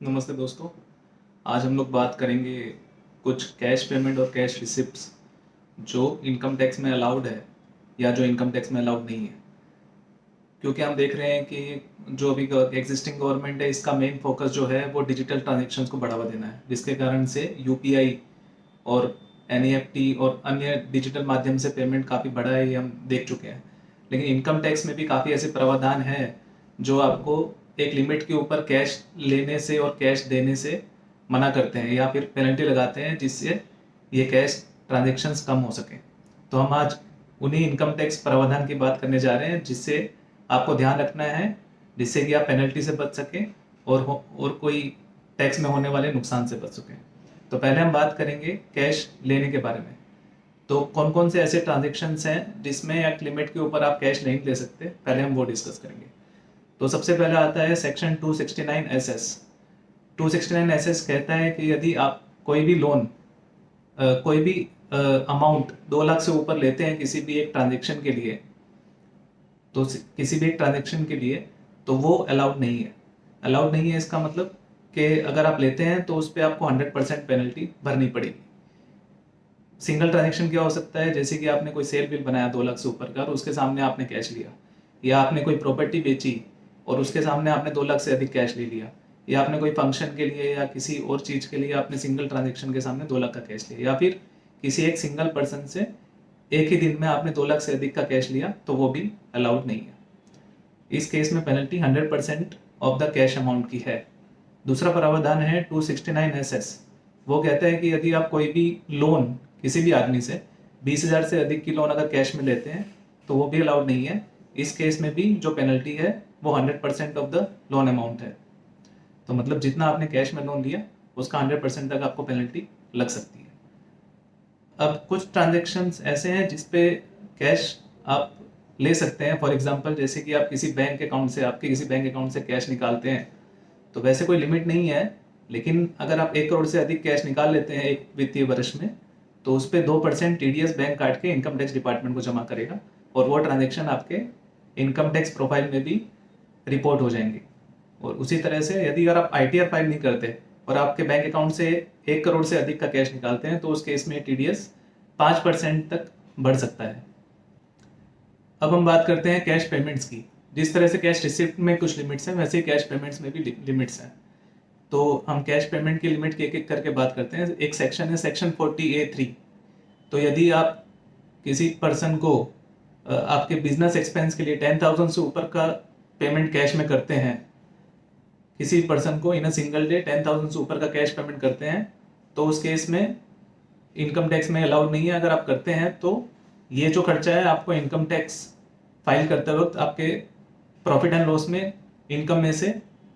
नमस्ते दोस्तों। आज हम लोग बात करेंगे कुछ कैश पेमेंट और कैश रिसिप्ट्स जो इनकम टैक्स में अलाउड है या जो इनकम टैक्स में अलाउड नहीं है। क्योंकि हम देख रहे हैं कि जो अभी एग्जिस्टिंग गवर्नमेंट है, इसका मेन फोकस जो है वो डिजिटल ट्रांजेक्शन्स को बढ़ावा देना है, जिसके कारण से यूपीआई और एनईएफटी और अन्य डिजिटल माध्यम से पेमेंट काफ़ी बढ़ा है, ये हम देख चुके हैं। लेकिन इनकम टैक्स में भी काफ़ी ऐसे प्रावधान हैं जो आपको एक लिमिट के ऊपर कैश लेने से और कैश देने से मना करते हैं या फिर पेनल्टी लगाते हैं, जिससे ये कैश ट्रांजेक्शन्स कम हो सके। तो हम आज उन्हीं इनकम टैक्स प्रावधान की बात करने जा रहे हैं जिससे आपको ध्यान रखना है, जिससे कि आप पेनल्टी से बच सकें और कोई टैक्स में होने वाले नुकसान से बच सकें। तो पहले हम बात करेंगे कैश लेने के बारे में। तो कौन कौन से ऐसे ट्रांजेक्शन्स हैं जिसमें एक लिमिट के ऊपर आप कैश नहीं ले सकते, पहले हम वो डिस्कस करेंगे। तो सबसे पहले आता है सेक्शन 269SS। 269SS कहता है कि यदि आप कोई भी लोन कोई भी अमाउंट 2 लाख से ऊपर लेते हैं किसी भी एक ट्रांजेक्शन के लिए, तो किसी भी एक ट्रांजेक्शन के लिए तो वो अलाउड नहीं है। अलाउड नहीं है इसका मतलब कि अगर आप लेते हैं तो उस पर आपको 100% पेनल्टी भरनी पड़ेगी। सिंगल ट्रांजेक्शन क्या हो सकता है, जैसे कि आपने कोई सेल बिल बनाया 2 लाख से ऊपर का और उसके सामने आपने कैश लिया, या आपने कोई प्रॉपर्टी बेची और उसके सामने आपने 2 लाख से अधिक कैश ले लिया, या आपने कोई फंक्शन के लिए या किसी और चीज़ के लिए आपने सिंगल ट्रांजेक्शन के सामने 2 लाख का कैश लिया, या फिर किसी एक सिंगल पर्सन से एक ही दिन में आपने 2 लाख से अधिक का कैश लिया, तो वो भी अलाउड नहीं है। इस केस में penalty 100% of the cash amount की है। दूसरा प्रावधान है 269SS। वो कहता है कि यदि आप कोई भी लोन किसी भी आदमी से 20,000 से अधिक की लोन अगर कैश में लेते हैं तो वो भी अलाउड नहीं है। इस केस में भी जो पेनल्टी है वो 100% ऑफ द लोन अमाउंट है। तो मतलब जितना आपने कैश में लोन लिया उसका 100% तक आपको पेनल्टी लग सकती है। अब कुछ ट्रांजेक्शन्स ऐसे हैं जिसपे कैश आप ले सकते हैं। फॉर एग्जांपल, जैसे कि आप किसी बैंक अकाउंट से आपके किसी बैंक अकाउंट से कैश निकालते हैं, तो वैसे कोई लिमिट नहीं है, लेकिन अगर आप 1 करोड़ से अधिक कैश निकाल लेते हैं एक वित्तीय वर्ष में, तो उस पर 2% TDS बैंक काट के इनकम टैक्स डिपार्टमेंट को जमा करेगा और वो ट्रांजेक्शन आपके इनकम टैक्स प्रोफाइल में भी रिपोर्ट हो जाएंगे। और उसी तरह से यदि अगर आप ITR फाइल नहीं करते और आपके बैंक अकाउंट से 1 करोड़ से अधिक का कैश निकालते हैं, तो उस केस में TDS 5% तक बढ़ सकता है। अब हम बात करते हैं कैश पेमेंट्स की। जिस तरह से कैश रिसिप्ट में कुछ लिमिट्स हैं, वैसे ही कैश पेमेंट्स में भी लिमिट्स हैं। तो हम कैश पेमेंट की लिमिट की एक एक करके बात करते हैं। एक सेक्शन है सेक्शन 40A3। तो यदि आप किसी पर्सन को आपके बिजनेस एक्सपेंस के लिए 10,000 से ऊपर का पेमेंट कैश में करते हैं, किसी पर्सन को इन अ सिंगल डे 10,000 से ऊपर का कैश पेमेंट करते हैं, तो उस केस में इनकम टैक्स में अलाउड नहीं है। अगर आप करते हैं तो ये जो खर्चा है आपको इनकम टैक्स फाइल करते वक्त आपके प्रॉफिट एंड लॉस में इनकम में से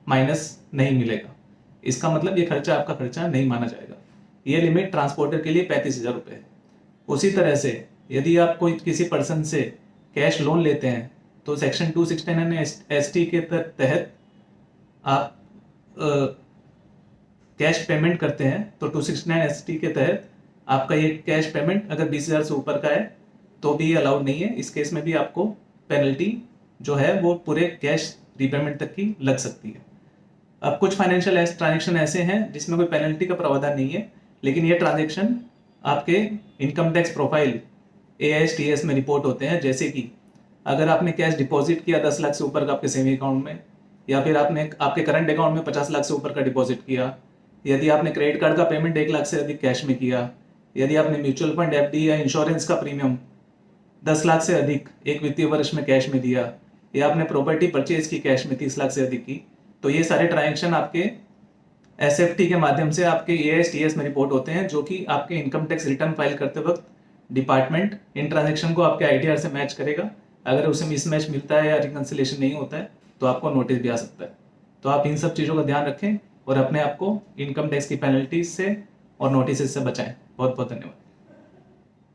माइनस नहीं मिलेगा। इसका मतलब ये खर्चा आपका खर्चा नहीं माना जाएगा। ये लिमिट ट्रांसपोर्टर के लिए 35,000 रुपये है। उसी तरह से यदि आप कोई किसी पर्सन से कैश लोन लेते हैं, तो सेक्शन 269ST के तहत आप कैश पेमेंट करते हैं, तो 269ST के तहत आपका ये कैश पेमेंट अगर 20,000 से ऊपर का है तो भी ये अलाउड नहीं है। इस केस में भी आपको पेनल्टी जो है वो पूरे कैश रीपेमेंट तक की लग सकती है। अब कुछ फाइनेंशियल ट्रांजेक्शन ऐसे हैं जिसमें कोई पेनल्टी का प्रावधान नहीं है, लेकिन ये ट्रांजेक्शन आपके इनकम टैक्स प्रोफाइल AIS-TS में रिपोर्ट होते हैं। जैसे कि अगर आपने कैश डिपॉजिट किया 10 लाख से ऊपर का आपके सेविंग अकाउंट में, या फिर आपने आपके करंट अकाउंट में 50 लाख से ऊपर का डिपॉजिट किया, यदि आपने क्रेडिट कार्ड का पेमेंट 1 लाख से अधिक कैश में किया, यदि आपने म्यूचुअल फंड, FD या इंश्योरेंस का प्रीमियम 10 लाख से अधिक एक वित्तीय वर्ष में कैश में दिया, या आपने प्रॉपर्टी परचेज की कैश में 30 लाख से अधिक की, तो ये सारे ट्रांजेक्शन आपके SFT के माध्यम से आपके AIS-TS में रिपोर्ट होते हैं, जो कि आपके इनकम टैक्स रिटर्न फाइल करते वक्त डिपार्टमेंट इन ट्रांजेक्शन को आपके ITR से मैच करेगा। अगर उसे मिसमैच मिलता है या रिकंसिलेशन नहीं होता है तो आपको नोटिस भी आ सकता है। तो आप इन सब चीज़ों का ध्यान रखें और अपने आप को इनकम टैक्स की पेनल्टीज से और नोटिस से बचाएं। बहुत बहुत धन्यवाद।